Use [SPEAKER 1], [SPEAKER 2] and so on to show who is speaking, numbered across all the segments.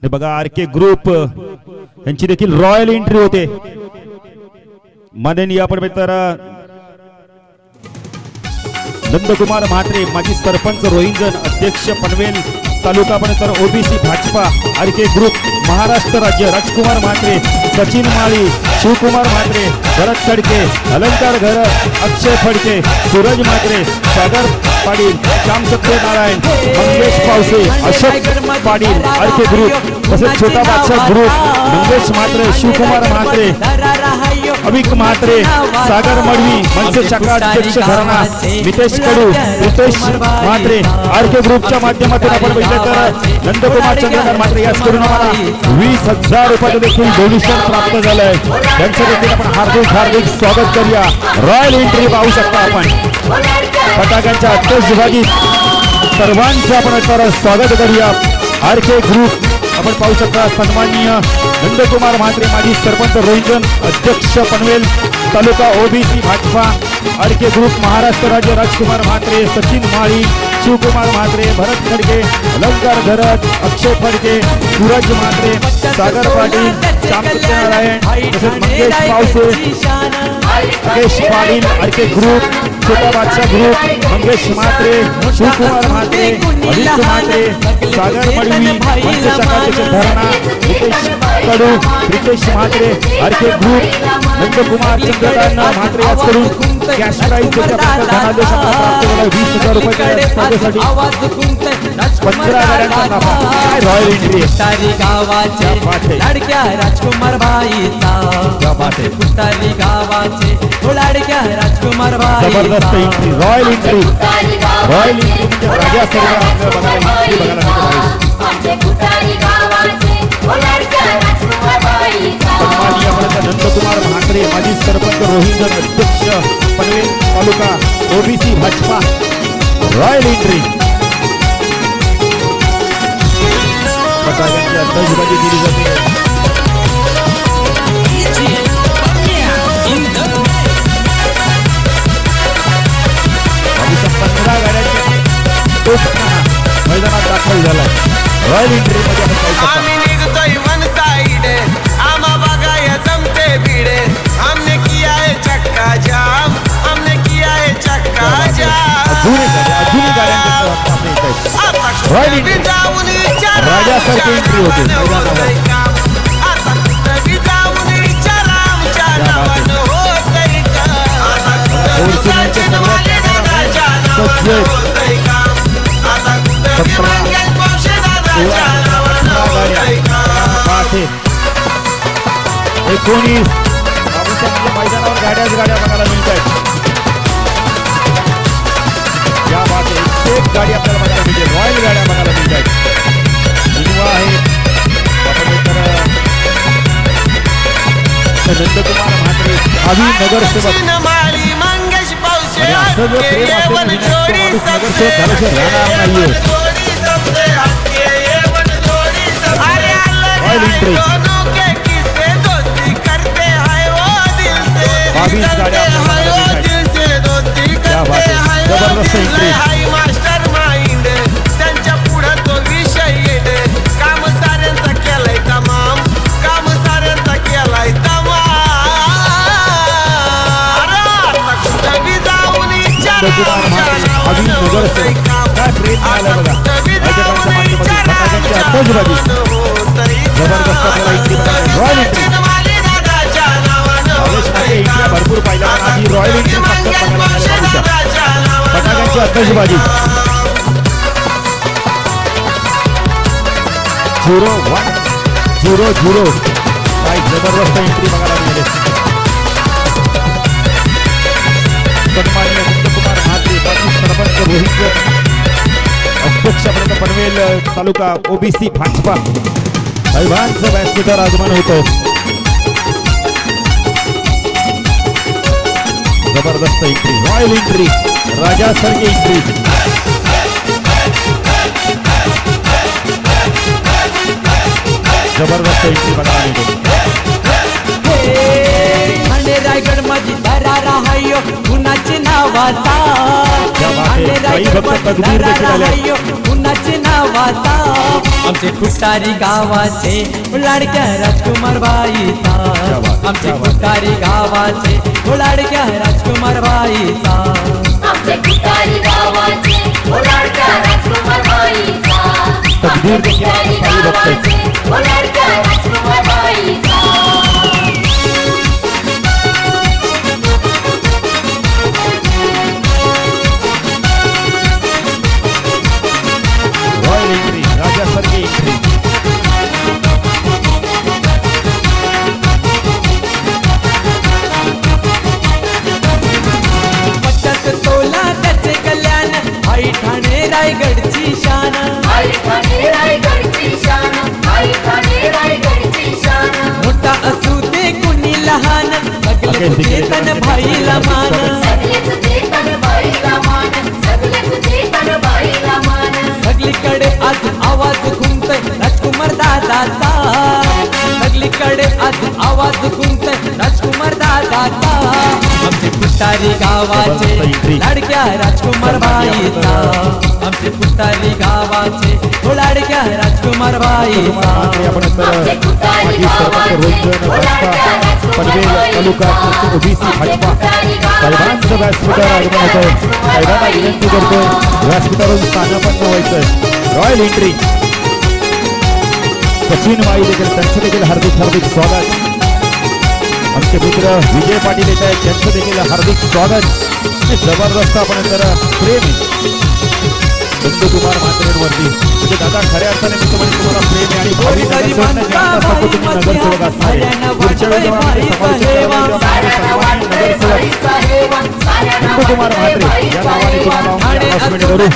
[SPEAKER 1] बघा RK group यांची देखील रॉयल एंट्री होते. माननीय आपण मित्र नंदकुमार म्हात्रे माजी सरपंच रोहिंजन अध्यक्ष पनवेल तालुका पण OBC Bhajpa RK group Maharashtra राज्य राजकुमार म्हात्रे सचिन माळी शिवकुमार म्हात्रे भरत खडके अलंकार घर अक्षय फडके सूरज म्हात्रे सागर पाटील श्याम सत्यनारायण मंगेश पावसे अशोक पाटील आरके ग्रुप तसेच छोटा बादशाह ग्रुप मंगेश म्हात्रे शिवकुमार म्हात्रे अविक म्हात्रे सागर मडवी मनसे शाखा अध्यक्ष घराणा नितेश कडू रितेश म्हात्रे आरके ग्रुपच्या माध्यमातून आपण बघितलं तर नंदकुमार चंद्रकांत म्हात्रे याच करून आम्हाला 20,000 रुपये देखील डोनेशन प्राप्त झालंय. त्यांचं देखील आपण हार्दिक स्वागत करूया. रॉयल एंट्री पाहू शकता आपण फटाक्यांच्या आतषबाजीत सर्वांचं आपण तर स्वागत करूया. आरके ग्रुप आपण पाहू शकता सन्माननीय नंदकुमार म्हात्रे माजी सरपंच रोहिंजन अध्यक्ष Panvel taluka OBC Bhajpa RK group Maharashtra राज्य राजकुमार म्हात्रे सचिन माळी शिवकुमार म्हात्रे भरत खडके अलंकार घरत अक्षय फडके सूरज म्हात्रे सागर पाटील श्याम सत्यनारायण तसेच मंगेश पावसे मुकेश पाटील आरके ग्रुप छोटा बादशाह ग्रुप मंगेश म्हात्रे शिवकुमार म्हात्रे अविक म्हात्रे सागर मडवी मनसे शाखा धरणा नितेश कडू रितेश म्हात्रे आरके ग्रुप नंदकुमार चंद्रकांत म्हात्रे याच करून कॅश प्राइज धनादेश प्राप्त झाला 20,000 रुपये स्पर्धेसाठी 15 गाड्यांचा नफा. काय रॉयल एंट्री
[SPEAKER 2] गावाचे लाडक्या राजकुमार भाईचा कुटारी गावाचे लाडक्या राजकुमार भाई
[SPEAKER 1] जबरदस्त एंट्री रॉयल एंट्री म्हणजे राजा सर्व बघायला नंदकुमार म्हात्रे माजी सरपंच रोहिंजन अध्यक्ष Panvel taluka OBC Bhajpa royal entry फटाक्यांची आतषबाजी केली जाते. 15 गाड्यांच्या मैदानात दाखल झाला. रॉयल एंट्री मध्ये आपण पाहू शकता.
[SPEAKER 3] निघतोय वन साइड आमा बघाय जमते भिडे हमने किया है चक्का जाम हमने किया है चक्का जाम
[SPEAKER 1] अजून गाड्यांच्या रॉयल एंट्री राजासारखी एंट्री होते. एकोणीस मैदानावर गाड्याच गाड्या बघायला मिळत आहेत. या बात एक गाडी आपल्याला बघायला मिळते. रॉयल गाड्या बघायला मिळत आहेत. इनोवा आहे नंदकुमार म्हात्रे भावी नगरसेवक
[SPEAKER 3] मंगेश पावसे
[SPEAKER 1] रॉयल एंट्री 22 गाड्या जबरदस्त एंट्री.
[SPEAKER 3] मास्टर माइंड त्यांच्या पुढे तो विषय काम साऱ्यांचा केलाय तमाम काम साऱ्यांचा केलाय तमाम. जाऊन
[SPEAKER 1] काय प्रेम मिळालं बघा. भाजपाच्या माध्यमातून फटाक्यांची आतषबाजी जबरदस्त रॉयल एंट्री भरपूर पाहिला आधी रॉयल एंट्री फटाक्यांची आतषबाजी 0-1-0-0 काय जबरदस्त एंट्री बघायला मिळाली. सन्माननीय नंदकुमार म्हात्रे माजी सरपंच रोहिंजन अध्यक्षपर्यंत पनवेल तालुका ओबीसी भाजपा सर्वांचं व्यासपीठावर आगमन होतं. जबरदस्त एंट्री रॉयल एंट्री राजासारखी एंट्री. जबरदस्त एंट्री बघायला मिळते.
[SPEAKER 2] रायगड मध्ये दरारा हायो कुणाचे नावाचा
[SPEAKER 1] काही भक्त तकदीर देखील आले.
[SPEAKER 2] कुणाचे नावाचा आमचे खुटारी गावाचे लाडक्या राजकुमार बाईचा आमचे खुटारी गावाचे लाडक्या राजकुमार बाईचा
[SPEAKER 4] आमचे खुटारी गावाचे लाडक्या राजकुमार बाईचा
[SPEAKER 1] तकदीर देखील
[SPEAKER 4] खुटारी गावाचे लाडक्या राजकुमार बाईचा
[SPEAKER 1] रॉयल एंट्री राजासारखी एंट्री
[SPEAKER 2] पट्ट्यात तोला त्याचे कल्याण आई ठाणे रायगडची शान
[SPEAKER 4] आई ठाणे रायगडची शान आई ठाणे रायगडची शान
[SPEAKER 2] मोठा असू दे कुणी लहान सगळे तुझे तन भाईला मान
[SPEAKER 4] सगळे तुझे तन बाईला मान सगळे तुझे तन बाईला मान
[SPEAKER 2] सगळीकडे आज आवाज घुमतोय राजकुमार दादाचा सगळीकडे आज आवाज घुमतोय राजकुमार दादाचा आमचे खुटारी गावाचे लाडक्या राजकुमार बाईचा आमचे खुटारी गावाचे लाडक्या राजकुमार बाईचा
[SPEAKER 1] आपण तर माजी सरपंच रोहिंजन पनवेल तालुका ओबीसी भाजपा साहेबांचं व्यासपीठावर आगमन होतंय. साहेबांना विनंती करतोय व्यासपीठावरून स्थानापन्न व्हायचं. रॉयल एंट्री सचिन माळी देखील त्यांचं देखील हार्दिक स्वागत. आमचे मित्र विजय पाटील येत आहेत त्यांचं देखील हार्दिक स्वागत. जबरदस्त आपण तर प्रेम नंदकुमार म्हात्रेंवरती म्हणजे दादा खऱ्या अर्थाने मी तुम्हाला प्रेम आहे आणि भावी नगरसेवक तुम्ही नगरसेवक असणार आहे. पुढच्या वेळी जेव्हा आमचे नंदकुमार म्हात्रे या नावाने तुम्हाला अनाउन्समेंट करू.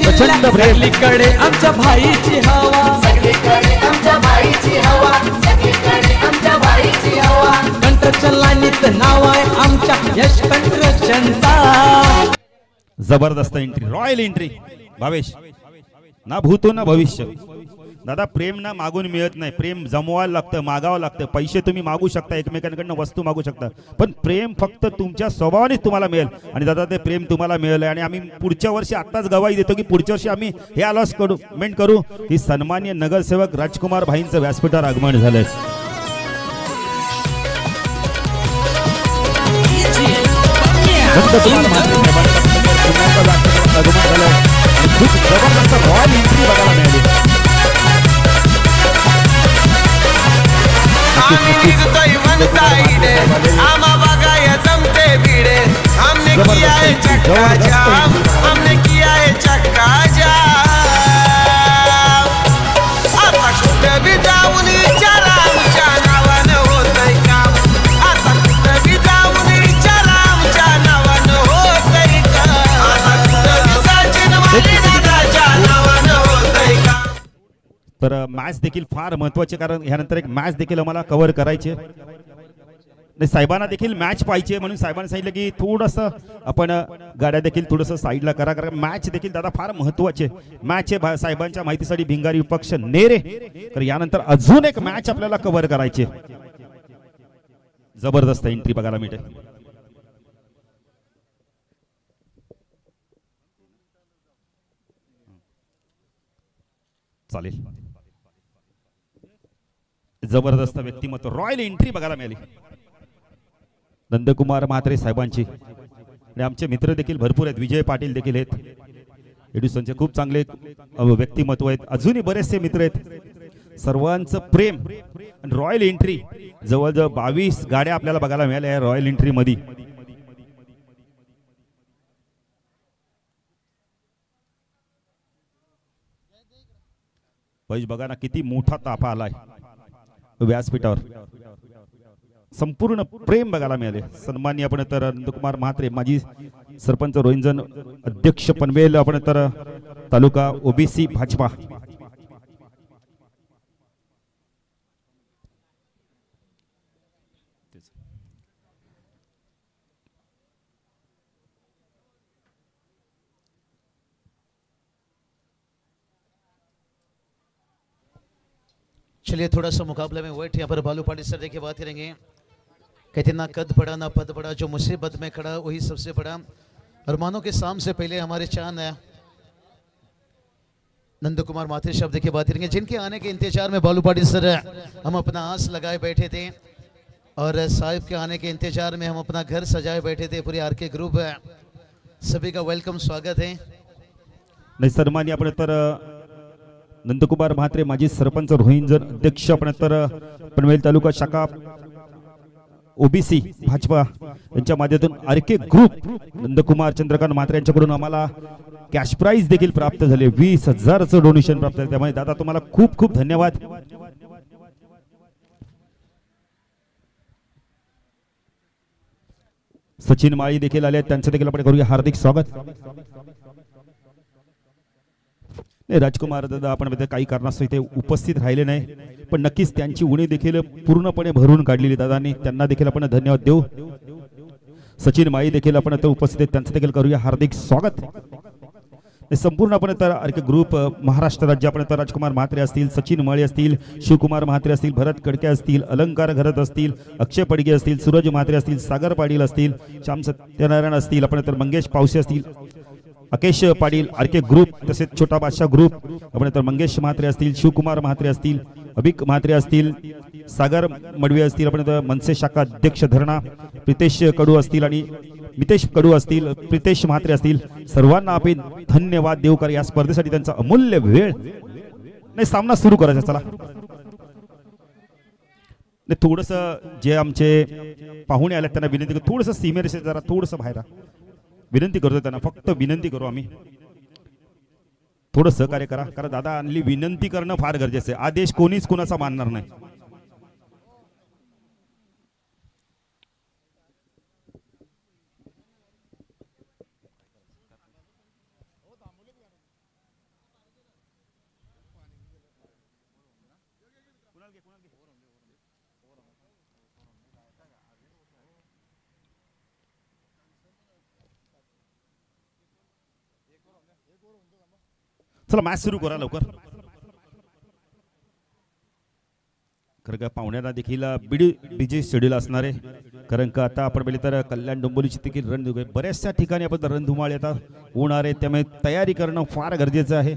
[SPEAKER 1] प्रचंड प्रेम
[SPEAKER 2] सगळीकडे आमच्या भाईची हवा
[SPEAKER 4] सगळीकडे आमच्या बाईची हवा सगळीकडे आमच्या बाईची हवा
[SPEAKER 2] कंस्ट्रक्शन लाईनीत नाव आहे आमच्या यश कंस्ट्रक्शनचा.
[SPEAKER 1] जबरदस्त एंट्री रॉयल एंट्री. भावेश ना भूतो ना भविष्य. दादा प्रेम ना मागून मिळत नाही. प्रेम जमवायला लागतं मागावं लागतं. पैसे तुम्ही मागू शकता एकमेकांकडनं वस्तू मागू शकता पण प्रेम फक्त तुमच्या स्वभावानेच तुम्हाला मिळेल. आणि दादा ते प्रेम तुम्हाला मिळालं आणि आम्ही पुढच्या वर्षी आत्ताच गवाही देतो की पुढच्या वर्षी आम्ही हे अनाउन्समेंट करू की सन्माननीय नगरसेवक राजकुमार भाईंचं व्यासपीठावर आगमन झालंय. नंदकुमार म्हात्रे साहेबांचं आगमन झालंय आणि खूप जबरदस्त रॉयल एंट्री बघायला मिळाली.
[SPEAKER 3] आम्ही निघतोय वन साइड आम्हा बघाय जमते भिडे हमने किया है चक्का जाम हमने किया है चक्का जाम आता कुठं बी जाऊन विचारा आमच्या नावानं होतंय काम आता कुठं बी जाऊन विचारा आमच्या नावानं होतंय काम आता कुठं बी सचिन माळी दादाच्या नावानं होतंय काम.
[SPEAKER 1] तर मॅच देखील फार महत्वाचे कारण ह्यानंतर एक मॅच देखील आम्हाला कव्हर करायचे. साहेबांना देखील मॅच पाहिजे म्हणून साहेबांनी सांगितलं की थोडंसं आपण गाड्या देखील थोडंसं साईडला करा कारण मॅच देखील दादा फार महत्वाचे मॅच आहे. साहेबांच्या माहितीसाठी भिंगारी विपक्ष नेरे. तर यानंतर अजून एक मॅच आपल्याला कव्हर करायचे. जबरदस्त एंट्री बघायला मिळते. चालेल. जबरदस्त व्यक्तिमत्व रॉयल एंट्री बघायला मिळाली नंदकुमार म्हात्रे साहेबांची. आणि आमचे मित्र देखील भरपूर आहेत. विजय पाटील देखील आहेत. एड्युसनचे खूप चांगले व्यक्तिमत्व आहेत. अजूनही बरेचसे मित्र आहेत. सर्वांचं प्रेम रॉयल एंट्री. जवळजवळ 22 गाड्या आपल्याला बघायला मिळाल्या रॉयल एंट्री मध्ये. बघा ना किती मोठा ताफा आलाय व्यासपीठावर. संपूर्ण प्रेम बघायला मिळाले. सन्माननीय आपण तर नंदकुमार म्हात्रे माजी सरपंच रोहिंजन अध्यक्ष पनवेल आपण तर तालुका ओबीसी भाजपा.
[SPEAKER 5] चलिए थोड़ा सा मुकाबले में वेट यहाँ पर बालू पाटिल सर देखिए बात करेंगे. कहते ना कद बड़ा ना पद बड़ा, जो मुसीबत में खड़ा वही सबसे बड़ा. अरमानों के साम से पहले हमारे चांद है. नंद कुमार माथे साहब देखिए बात करेंगे, जिनके आने के इंतजार में बालू पाटिल सर हम अपना आस लगाए बैठे थे और साहिब के आने के इंतजार में हम अपना घर सजाए बैठे थे। पूरी आर के ग्रुप सभी का वेलकम स्वागत है।
[SPEAKER 1] नाही सन्मान्य आपण तर नंदकुमार म्हात्रे माजी सरपंच रोहिंजन अध्यक्ष आपण तर पनवेल तालुका शाखा ओबीसी भाजपा यांच्या माध्यमातून आरके ग्रुप नंदकुमार चंद्रकांत म्हात्रे यांच्याकडून आम्हाला कॅश प्राइज देखील प्राप्त झाले, 20,000चं डोनेशन प्राप्त झाले। त्यामुळे दादा तुम्हाला खूप खूप धन्यवाद। सचिन माळी देखील आले, त्यांचं देखील आपण करूया हार्दिक स्वागत। राजकुमार दादा आपण काही कारणास्तव इथे उपस्थित राहिले नाही, पण नक्कीच त्यांची उणी देखील पूर्णपणे भरून काढलेली दादांनी, त्यांना देखील आपण धन्यवाद देऊ। सचिन माळी देखील आपण इथे उपस्थित आहेत, त्यांचं देखील करूया हार्दिक स्वागत। संपूर्ण आपण तर आरके ग्रुप महाराष्ट्र राज्य आपण तर राजकुमार म्हात्रे असतील, सचिन माळी असतील, शिवकुमार म्हात्रे असतील, भरत कडके असतील, अलंकार घरत असतील, अक्षय पडगे असतील, सूरज म्हात्रे असतील, सागर पाटील असतील, श्याम सत्यनारायण असतील, आपण तर मंगेश पावसे असतील, अकेश पाटील आरके ग्रुप, तसेच छोटा बादशाह ग्रुप आपण तर मंगेश म्हात्रे असतील, शिवकुमार म्हात्रे असतील, अभिक म्हात्रे असतील, सागर मडवी असतील, आपण तर मनसे शाखा अध्यक्ष धरणा प्रितेश कडू असतील आणि मितेश कडू असतील, प्रितेश म्हात्रे असतील, सर्वांना आपण धन्यवाद देऊ कर या स्पर्धेसाठी त्यांचा अमूल्य वेळ। नाही सामना सुरू करायचा, चला थोडस जे आमचे पाहुणे आले त्यांना विनंती करतो, थोडस सीमेरेषे जरा थोडस बाहेर विनंती करतो त्यांना, फक्त विनंती करू आम्ही, थोडं सहकार्य करा, कारण दादा आणली विनंती करणं फार गरजेचं आहे, आदेश कोणीच कोणाचा मानणार नाही। चला मॅच सुरू करा लवकर, खरं का पाहुण्यांना देखील बिजी शेड्यूल असणार आहे, कारण का आता आपण पाहिले तर कल्याण डोंबिवलीची देखील रणधुमाळी बऱ्याचशा ठिकाणी आपण रणधुमाळी आता होणार आहे, त्यामुळे तयारी करणं फार गरजेचं आहे।